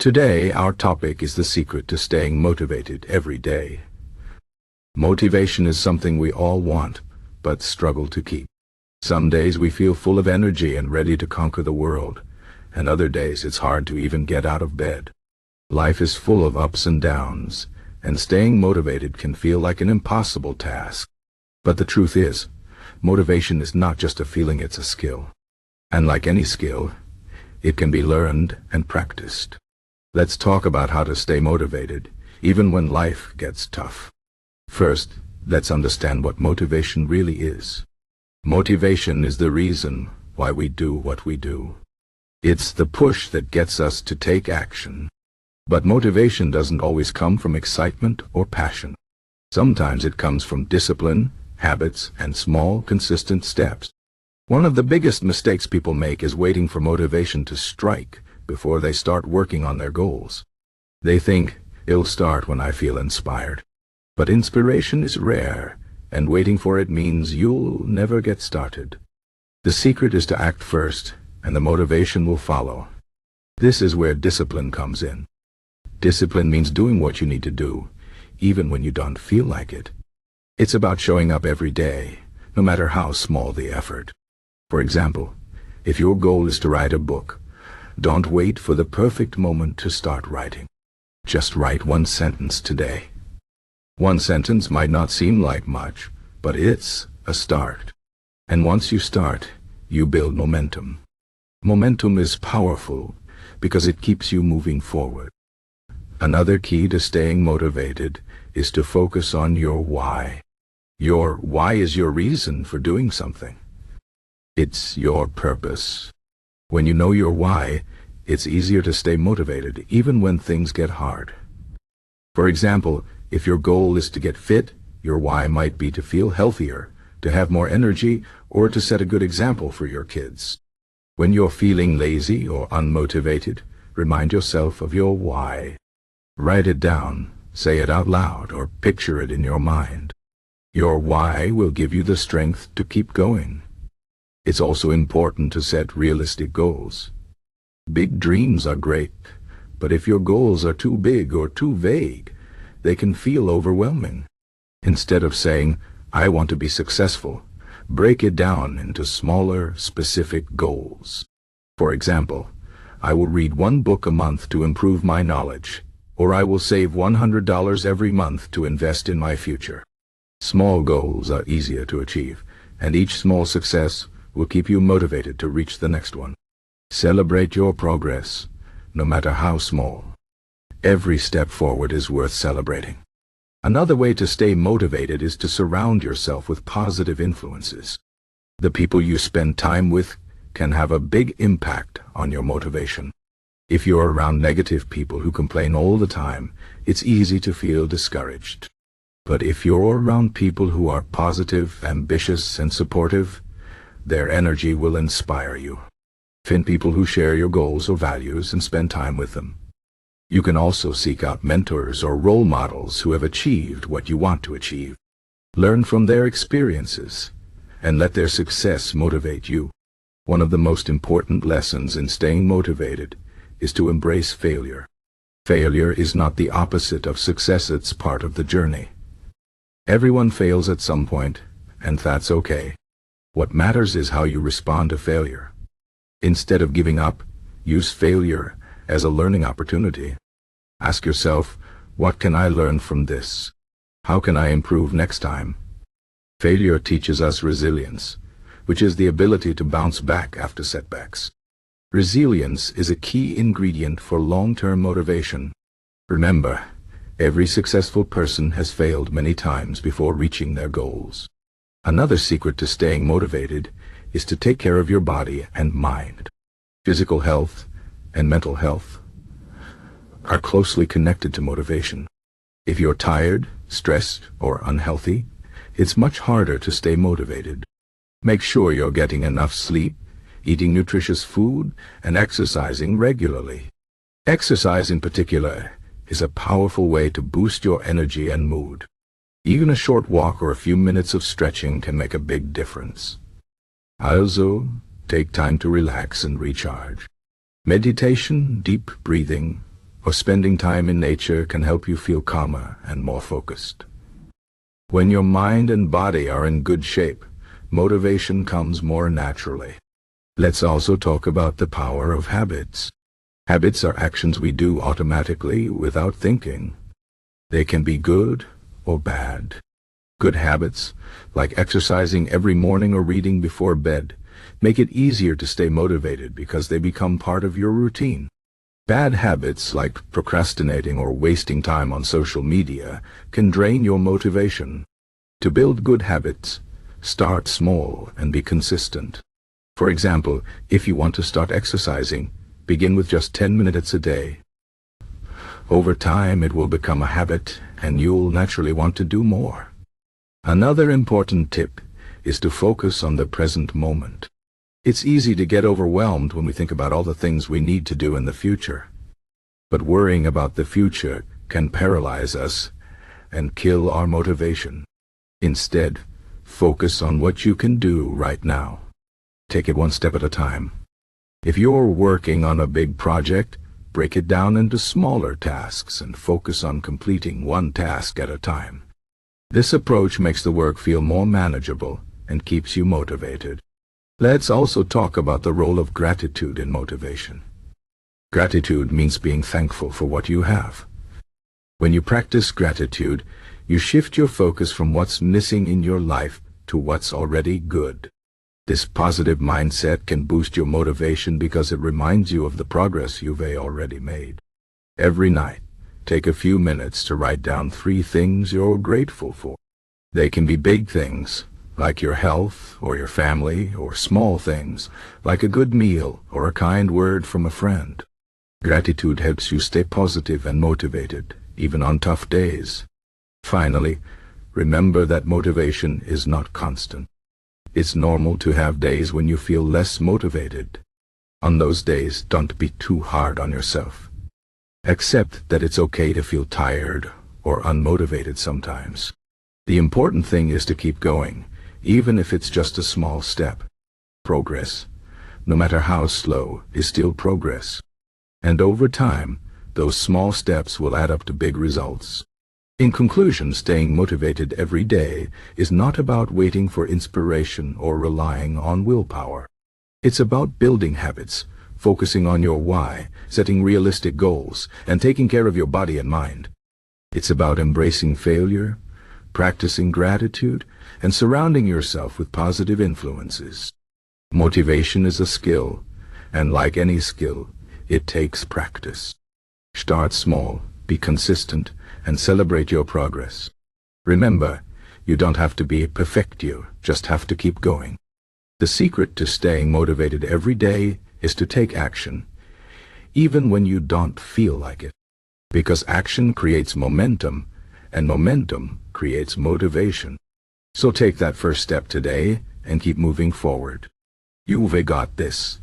Today, our topic is the secret to staying motivated every day. Motivation is something we all want, but struggle to keep. Some days we feel full of energy and ready to conquer the world, and other days it's hard to even get out of bed. Life is full of ups and downs, and staying motivated can feel like an impossible task. But the truth is, motivation is not just a feeling, it's a skill. And like any skill, it can be learned and practiced. Let's talk about how to stay motivated, even when life gets tough. First, let's understand what motivation really is. Motivation is the reason why we do what we do. It's the push that gets us to take action. But motivation doesn't always come from excitement or passion. Sometimes it comes from discipline, habits, and small, consistent steps. One of the biggest mistakes people make is waiting for motivation to strike before they start working on their goals. They think, it'll start when I feel inspired. But inspiration is rare, and waiting for it means you'll never get started. The secret is to act first, and the motivation will follow. This is where discipline comes in. Discipline means doing what you need to do, even when you don't feel like it. It's about showing up every day, no matter how small the effort. For example, if your goal is to write a book, don't wait for the perfect moment to start writing. Just write one sentence today. One sentence might not seem like much, but it's a start. And once you start, you build momentum. Momentum is powerful because it keeps you moving forward. Another key to staying motivated is to focus on your why. Your why is your reason for doing something. It's your purpose. When you know your why, it's easier to stay motivated even when things get hard. For example, if your goal is to get fit, your why might be to feel healthier, to have more energy, or to set a good example for your kids. When you're feeling lazy or unmotivated, remind yourself of your why. Write it down, say it out loud, or picture it in your mind. Your why will give you the strength to keep going. It's also important to set realistic goals. Big dreams are great, but if your goals are too big or too vague, they can feel overwhelming. Instead of saying, I want to be successful, break it down into smaller, specific goals. For example, I will read one book a month to improve my knowledge, or I will save $100 every month to invest in my future. Small goals are easier to achieve, and each small success will keep you motivated to reach the next one. Celebrate your progress, no matter how small. Every step forward is worth celebrating. Another way to stay motivated is to surround yourself with positive influences. The people you spend time with can have a big impact on your motivation. If you're around negative people who complain all the time, it's easy to feel discouraged. But if you're around people who are positive, ambitious, and supportive, their energy will inspire you. Find people who share your goals or values and spend time with them. You can also seek out mentors or role models who have achieved what you want to achieve. Learn from their experiences and let their success motivate you. One of the most important lessons in staying motivated is to embrace failure. Failure is not the opposite of success, it's part of the journey. Everyone fails at some point, and that's okay. What matters is how you respond to failure. Instead of giving up, use failure as a learning opportunity. Ask yourself, what can I learn from this? How can I improve next time? Failure teaches us resilience, which is the ability to bounce back after setbacks. Resilience is a key ingredient for long-term motivation. Remember, every successful person has failed many times before reaching their goals. Another secret to staying motivated is to take care of your body and mind. Physical health and mental health are closely connected to motivation. If you're tired, stressed, or unhealthy, it's much harder to stay motivated. Make sure you're getting enough sleep, eating nutritious food, and exercising regularly. Exercise in particular is a powerful way to boost your energy and mood. Even a short walk or a few minutes of stretching can make a big difference. Also, take time to relax and recharge. Meditation, deep breathing, or spending time in nature can help you feel calmer and more focused. When your mind and body are in good shape, motivation comes more naturally. Let's also talk about the power of habits. Habits are actions we do automatically without thinking. They can be good or bad. Good habits, like exercising every morning or reading before bed, make it easier to stay motivated because they become part of your routine. Bad habits, like procrastinating or wasting time on social media, can drain your motivation. To build good habits, start small and be consistent. For example, if you want to start exercising, begin with just 10 minutes a day. Over time, it will become a habit, and you'll naturally want to do more. Another important tip is to focus on the present moment. It's easy to get overwhelmed when we think about all the things we need to do in the future. But worrying about the future can paralyze us and kill our motivation. Instead, focus on what you can do right now. Take it one step at a time. If you're working on a big project, break it down into smaller tasks and focus on completing one task at a time. This approach makes the work feel more manageable and keeps you motivated. Let's also talk about the role of gratitude in motivation. Gratitude means being thankful for what you have. When you practice gratitude, you shift your focus from what's missing in your life to what's already good. This positive mindset can boost your motivation because it reminds you of the progress you've already made. Every night, take a few minutes to write down 3 things you're grateful for. They can be big things, like your health or your family, or small things, like a good meal or a kind word from a friend. Gratitude helps you stay positive and motivated, even on tough days. Finally, remember that motivation is not constant. It's normal to have days when you feel less motivated. On those days, don't be too hard on yourself. Accept that it's okay to feel tired or unmotivated sometimes. The important thing is to keep going, even if it's just a small step. Progress, no matter how slow, is still progress. And over time, those small steps will add up to big results. In conclusion, staying motivated every day is not about waiting for inspiration or relying on willpower. It's about building habits, focusing on your why, setting realistic goals, and taking care of your body and mind. It's about embracing failure, practicing gratitude, and surrounding yourself with positive influences. Motivation is a skill, and like any skill, it takes practice. Start small, be consistent, and celebrate your progress. Remember, you don't have to be perfect, you just have to keep going. The secret to staying motivated every day is to take action, even when you don't feel like it. Because action creates momentum, and momentum creates motivation. So take that first step today and keep moving forward. You've got this.